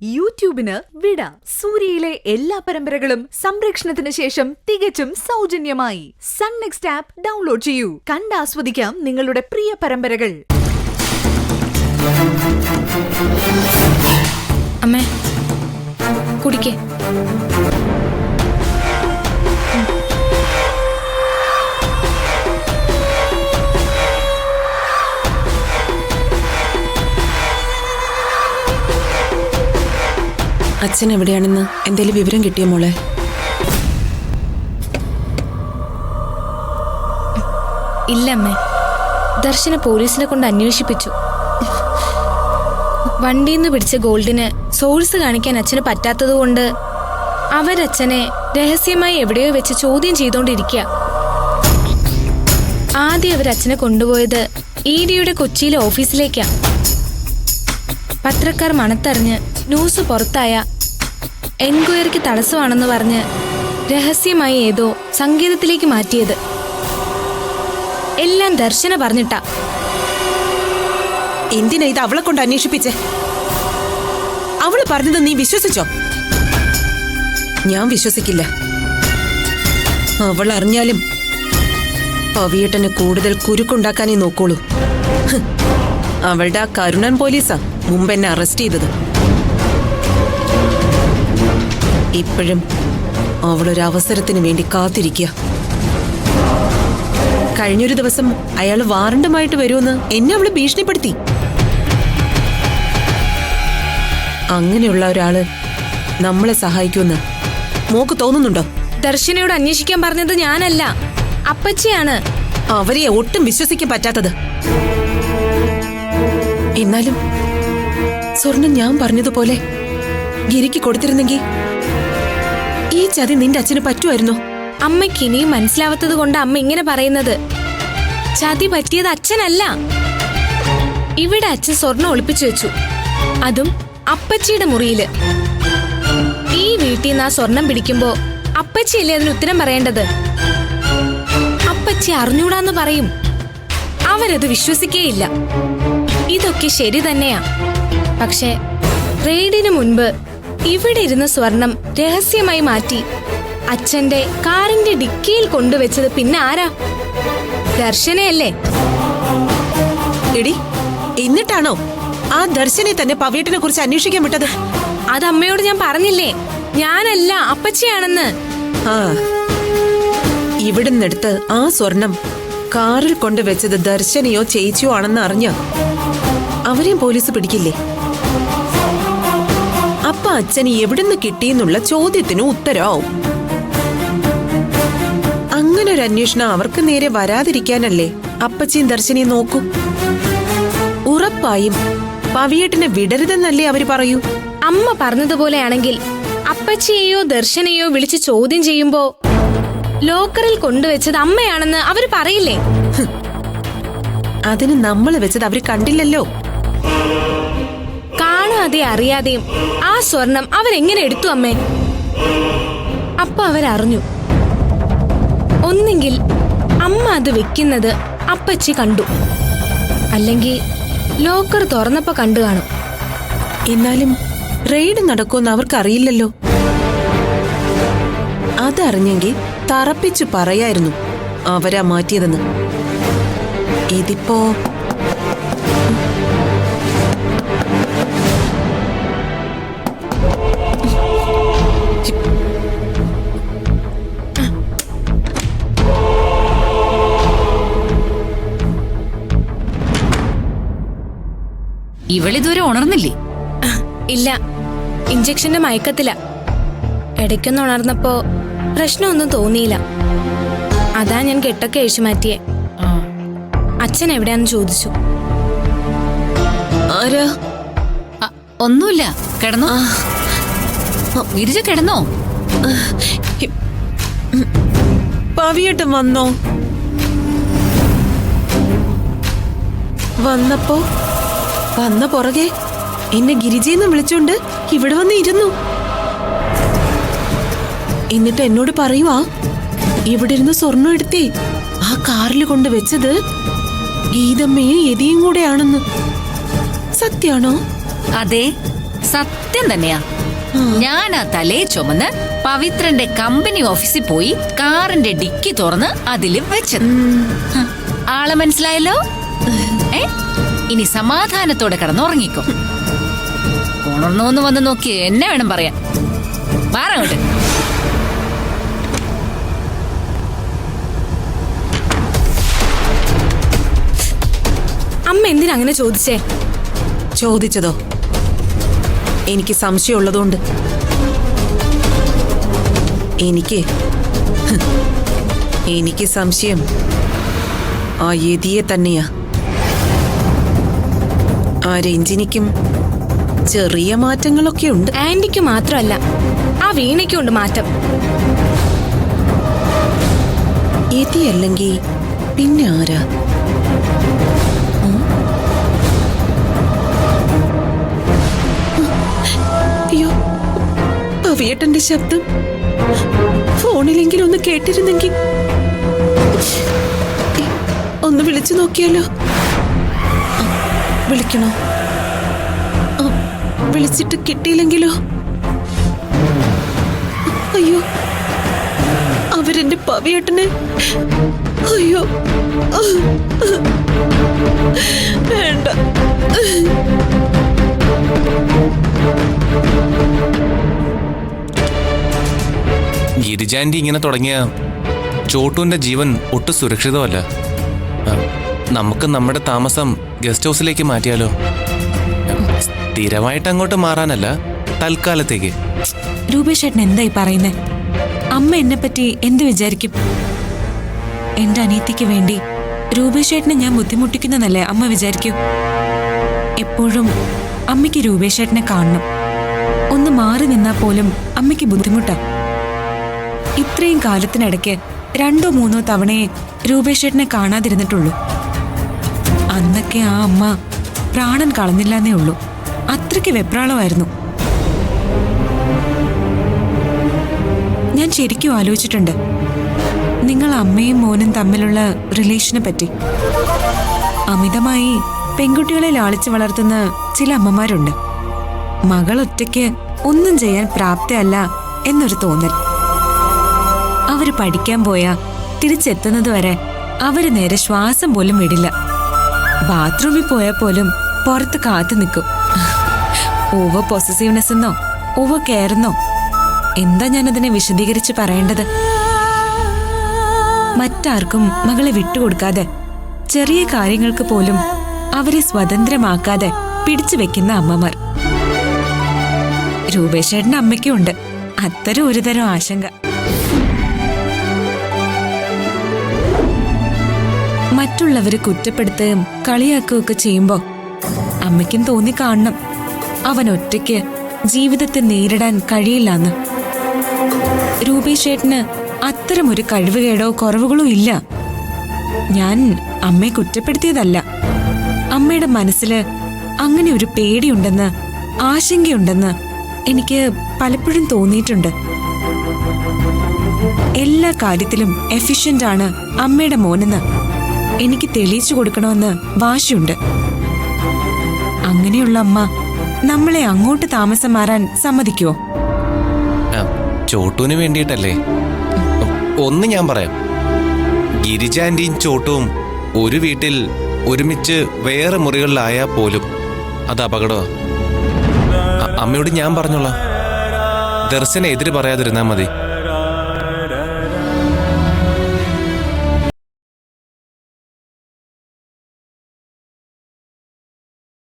യൂട്യൂബിന് വിട. സൂര്യയിലെ എല്ലാ പരമ്പരകളും സംരക്ഷണത്തിന് ശേഷം തികച്ചും സൗജന്യമായി സൺ നെക്സ്റ്റ് ആപ്പ് ഡൗൺലോഡ് ചെയ്യൂ. കണ്ടാസ്വദിക്കാം നിങ്ങളുടെ പ്രിയ പരമ്പരകൾ. അമ്മേ, കുടിക്കേ. അച്ഛൻ എവിടെയാണെന്ന് എന്തേലും വിവരം കിട്ടിയ മോളെ? ഇല്ല അമ്മേ, ദർശന പോലീസിനെ കൊണ്ട് അന്വേഷിപ്പിച്ചു. വണ്ടിന്ന് പിടിച്ച ഗോൾഡിന് സോഴ്സ് കാണിക്കാൻ അച്ഛന് പറ്റാത്തതുകൊണ്ട് അവരച്ഛനെ രഹസ്യമായി എവിടെയോ വെച്ച് ചോദ്യം ചെയ്തോണ്ടിരിക്കുക. ആദ്യം അവരച്ഛനെ കൊണ്ടുപോയത് ഇഡിയുടെ കൊച്ചിയിലെ ഓഫീസിലേക്കാ. പത്രക്കാർ മണത്തറിഞ്ഞ് ന്യൂസ് പുറത്തായ എൻക്വയറിക്ക് തടസ്സമാണെന്ന് പറഞ്ഞ് രഹസ്യമായി ഏതോ സങ്കേതത്തിലേക്ക് മാറ്റിയത്. എല്ലാം ദർശന പറഞ്ഞിട്ടാ. എന്തിനാ ഇത് അവളെ കൊണ്ട് അന്വേഷിപ്പിച്ചേ? അവള് പറഞ്ഞത് നീ വിശ്വസിച്ചോ? ഞാൻ വിശ്വസിക്കില്ല. അവൾ അറിഞ്ഞാലും പവിയേട്ടന് കൂടുതൽ കുരുക്കുണ്ടാക്കാനേ നോക്കോളൂ. അവളുടെ ആ കരുണൻ പോലീസാ മുമ്പ് എന്നെ അറസ്റ്റ് ചെയ്തത്. ഇപ്പോഴും അവളൊരു അവസരത്തിന് വേണ്ടി കാത്തിരിക്കുക. കഴിഞ്ഞൊരു ദിവസം അയാൾ വാറണ്ടുമായിട്ട് വരുമെന്ന് എന്നെ അവള് ഭീഷണിപ്പെടുത്തി. അങ്ങനെയുള്ള ഒരാള് നമ്മളെ സഹായിക്കുമെന്ന് മോക്ക് തോന്നുന്നുണ്ടോ? ദർശനയോട് അന്വേഷിക്കാൻ പറഞ്ഞത് ഞാനല്ല, അപ്പച്ചിയാണ്. അവരെ ഒട്ടും വിശ്വസിക്കാൻ പറ്റാത്തത്. എന്നാലും സ്വർണം ഞാൻ പറഞ്ഞതുപോലെ ഗിരിക്ക് കൊടുത്തിരുന്നെങ്കിൽ ഈ ചതി നിന്റെ അച്ഛന് പറ്റുമായിരുന്നോ? അമ്മയ്ക്ക് ഇനിയും മനസ്സിലാവാത്തത് കൊണ്ട് അമ്മ ഇങ്ങനെ പറയുന്നത്. ചതി പറ്റിയത് അച്ഛനല്ല. ഇവിടെ അച്ഛൻ സ്വർണം ഒളിപ്പിച്ചു വെച്ചു, അതും അപ്പച്ചിയുടെ മുറിയില്. ഈ വീട്ടിൽ നിന്ന് ആ സ്വർണം പിടിക്കുമ്പോ അപ്പച്ചിയല്ലേ അതിന് ഉത്തരം പറയേണ്ടത്? അപ്പച്ചി അറിഞ്ഞൂടാന്ന് പറയും. അവരത് വിശ്വസിക്കേയില്ല. ഇതൊക്കെ ശരി തന്നെയാ. പക്ഷെ റെയ്ഡിന് മുൻപ് ഇവിടെ ഇരുന്ന സ്വർണം രഹസ്യമായി മാറ്റി അച്ഛന്റെ കാറിന്റെ ഡിക്കിയിൽ കൊണ്ടുവച്ചത് പിന്നെ ആരാ? ദർശനയല്ലേ? എടി, എന്നിട്ടാണോ ആ ദർശനെ തന്നെ പവിയേട്ടനെ കുറിച്ച് അന്വേഷിക്കാൻ വിട്ടത്? അത് അമ്മയോട് ഞാൻ പറഞ്ഞില്ലേ, ഞാനല്ല അപ്പച്ചിയാണെന്ന്. ആ, ഇവിടുന്നെടുത്ത് ആ സ്വർണം കാറിൽ കൊണ്ടുവച്ചത് ദർശനയോ ചേച്ചിയോ ആണെന്ന് അറിഞ്ഞ അവരെയും പോലീസ് പിടിക്കില്ലേ? അപ്പ അച്ഛന് എവിടുന്ന് കിട്ടിയെന്നുള്ള ചോദ്യത്തിന് ഉത്തരവാവും. അങ്ങനെ ഒരു അന്വേഷണം അവർക്ക് നേരെ വരാതിരിക്കാനല്ലേ അപ്പച്ചിയും ദർശനയും നോക്കൂ. ഉറപ്പായും പവിയേട്ടനെ വിടരുതെന്നല്ലേ അവര് പറയൂ. അമ്മ പറഞ്ഞതുപോലെയാണെങ്കിൽ അപ്പച്ചിയെയോ ദർശനയോ വിളിച്ച് ചോദ്യം ചെയ്യുമ്പോ ലോക്കറിൽ കൊണ്ടുവച്ചത് അമ്മയാണെന്ന് അവര് പറയില്ലേ? അതിന് നമ്മൾ വെച്ചത് അവര് കണ്ടില്ലല്ലോ. കാണാതെ അറിയാതെയും ആ സ്വർണം അവരെങ്ങനെ എടുത്തു അമ്മേ? അപ്പൊ അവരറിഞ്ഞു. ഒന്നെങ്കിൽ അമ്മ അത് വെക്കുന്നത് അപ്പച്ചി കണ്ടു, അല്ലെങ്കിൽ ലോക്കർ തുറന്നപ്പോ കണ്ടു കാണും. എന്നാലും റെയ്ഡ് നടക്കുമെന്ന് അവർക്കറിയില്ലല്ലോ. അതറിഞ്ഞെങ്കിൽ തറപ്പിച്ചു പറയായിരുന്നു അവരാ മാറ്റിയതെന്ന്. ഇതിപ്പോ ഇവളിതുവരെ ഉണർന്നില്ലേ? ഇല്ല, ഇഞ്ചക്ഷന്റെ മയക്കത്തില. ഇടയ്ക്കൊന്ന് ഉണർന്നപ്പോ പ്രശ്നമൊന്നും തോന്നിയില്ല. അതാ ഞാൻ കെട്ടൊക്കെ അഴിച്ചു മാറ്റിയേ. അച്ഛൻ എവിടെയാന്ന് ചോദിച്ചു. ആരാ? ഒന്നുമില്ല, കിടന്നോ. ഗിരിജ കിടന്നോ? പവിയേട്ടൻ വന്നോ? വന്ന പുറകെ എന്നെ ഗിരിജയെന്ന് വിളിച്ചോണ്ട് ഇവിടെ വന്ന് ഇരുന്നു. എന്നിട്ട് എന്നോട് പറയുവാ, ഇവിടെ ഇരുന്ന് സ്വർണ്ണം എടുത്തേ ആ കാറിൽ കൊണ്ട് വെച്ചത് ഗീതമ്മയും യതിയും കൂടെയാണെന്ന്. സത്യാണോ? അതെ, സത്യം തന്നെയാ. ഞാൻ ആ തലയെ ചുമന്ന് പവിത്രന്റെ കമ്പനി ഓഫീസിൽ പോയി കാറിന്റെ ഡിക്കി തുറന്ന് അതില് വെച്ചത്. ആളെ മനസ്സിലായല്ലോ? ഇനി സമാധാനത്തോടെ കിടന്നുറങ്ങിക്കോ. ഉണർന്നോന്ന് വന്ന് നോക്കി എന്നെ വേണം പറയാൻ. മാറങ്ങോട്ട്. അമ്മ എന്തിനാ അങ്ങനെ ചോദിച്ചേ? ചോദിച്ചതോ? എനിക്ക് സംശയമുള്ളതുകൊണ്ട്. എനിക്ക് സംശയം ആ യതിയെ തന്നെയാ. ആ രഞ്ജിനിക്കും ചെറിയ മാറ്റങ്ങളൊക്കെ ഉണ്ട്. ആന്റിക്ക് മാത്രമല്ല, ആ വീണയ്ക്കും ഉണ്ട് മാറ്റം. യതിയല്ലെങ്കിൽ പിന്നെ ആരാ? അയ്യോ, പവിയേട്ടന്റെ ശബ്ദം ഫോണിലെങ്കിലും ഒന്ന് കേട്ടിരുന്നെങ്കിൽ. ഒന്ന് വിളിച്ചു നോക്കിയാലോ? വിളിക്കണോ? വിളിച്ചിട്ട് കിട്ടിയില്ലെങ്കിലോ? അയ്യോ, അവരെന്റെ പവിയേട്ടനെ. അയ്യോ, വേണ്ട. ഗിരിജാൻറ്റി ഇങ്ങനെ തുടങ്ങിയ ചോട്ടുവിന്റെ ജീവൻ ഒട്ടും സുരക്ഷിതമല്ല. നമുക്ക് നമ്മുടെ താമസം ഗസ്റ്റ് ഹൗസിലേക്ക് മാറ്റിയാലോ? സ്ഥിരമായിട്ട് അങ്ങോട്ട് മാറാനല്ല, തൽക്കാലത്തേക്ക്. രൂപേഷ് ഏട്ടൻ എന്തായി പറയുന്നേ? അമ്മ എന്നെ പറ്റി എന്ത് വിചാരിക്കും? എന്റെ അനിയത്തിക്ക് വേണ്ടി രൂപേഷ് ഏട്ടനെ ഞാൻ ബുദ്ധിമുട്ടിക്കുന്നതല്ലേ അമ്മ വിചാരിക്കൂ? എപ്പോഴും അമ്മയ്ക്ക് രൂപേഷ് ഏട്ടനെ കാണണം. ഒന്ന് മാറി നിന്നാ പോലും അമ്മയ്ക്ക് ബുദ്ധിമുട്ടാ. ഇത്രയും കാലത്തിനിടയ്ക്ക് 2-3 തവണയെ രൂപേഷ് ഏട്ടനെ കാണാതിരുന്നിട്ടുള്ളൂ. അന്നൊക്കെ ആ അമ്മ പ്രാണൻ കളഞ്ഞില്ലെന്നേ ഉള്ളൂ. അത്രയ്ക്ക് വെപ്രാളമായിരുന്നു. ഞാൻ ശരിക്കും ആലോചിച്ചിട്ടുണ്ട് നിങ്ങൾ അമ്മയും മോനും തമ്മിലുള്ള റിലേഷനെ പറ്റി. അമിതമായി പെൺകുട്ടികളെ ലാളിച്ചു വളർത്തുന്ന ചില അമ്മമാരുണ്ട്. മകൾ ഒറ്റയ്ക്ക് ഒന്നും ചെയ്യാൻ പ്രാപ്തയല്ല എന്നൊരു തോന്നൽ. അവര് പഠിക്കാൻ പോയാ തിരിച്ചെത്തുന്നതുവരെ അവര് നേരെ ശ്വാസം പോലും വിടില്ല. ബാത്റൂമിൽ പോയാൽ പോലും പുറത്ത് കാത്തു നിൽക്കും. ഓവർ പൊസസീവ്നെസ് എന്നോ ഓവർ കെയർ എന്നോ എന്താ ഞാനതിനെ വിശദീകരിച്ച് പറയേണ്ടത്? മറ്റാർക്കും മകളെ വിട്ടുകൊടുക്കാതെ, ചെറിയ കാര്യങ്ങൾക്ക് പോലും അവരെ സ്വതന്ത്രമാക്കാതെ പിടിച്ചു വെക്കുന്ന അമ്മമാർ. രൂപേഷേട്ടന്റെ അമ്മയ്ക്കും ഉണ്ട് അത്തരം ഒരുതരം ആശങ്ക. മറ്റുള്ളവരെ കുറ്റപ്പെടുത്തുകയും കളിയാക്കുകയൊക്കെ ചെയ്യുമ്പോ അമ്മയ്ക്കും തോന്നി കാണണം അവൻ ഒറ്റയ്ക്ക് ജീവിതത്തെ നേരിടാൻ കഴിയില്ലെന്ന്. രൂപേഷേട്ടന് അത്തരമൊരു കഴിവുകേടോ കുറവുകളോ ഇല്ല. ഞാൻ അമ്മയെ കുറ്റപ്പെടുത്തിയതല്ല. അമ്മയുടെ മനസ്സിൽ അങ്ങനെ ഒരു പേടിയുണ്ടെന്ന്, ആശങ്കയുണ്ടെന്ന് എനിക്ക് പലപ്പോഴും തോന്നിയിട്ടുണ്ട്. എല്ലാ കാര്യത്തിലും എഫിഷ്യന്റ് ആണ് അമ്മയുടെ മോനെന്ന് എനിക്ക് തെളിയിച്ചു കൊടുക്കണമെന്ന് വാശിയുണ്ട്. അങ്ങനെയുള്ള അമ്മ നമ്മളെ അങ്ങോട്ട് താമസം മാറാൻ സമ്മതിക്കുവോ? ചോട്ടുവിന് വേണ്ടിയിട്ടല്ലേ? ഒന്ന് ഞാൻ പറയാം, ഗിരിജാൻറ്റിയും ചോട്ടുവും ഒരു വീട്ടിൽ ഒരുമിച്ച് വേറെ മുറികളിലായാൽ പോലും അത് അപകടമാണ്. അമ്മയോട് ഞാൻ പറഞ്ഞോളാം, ദർശനം എതിര് പറയാതിരുന്നാൽ മതി.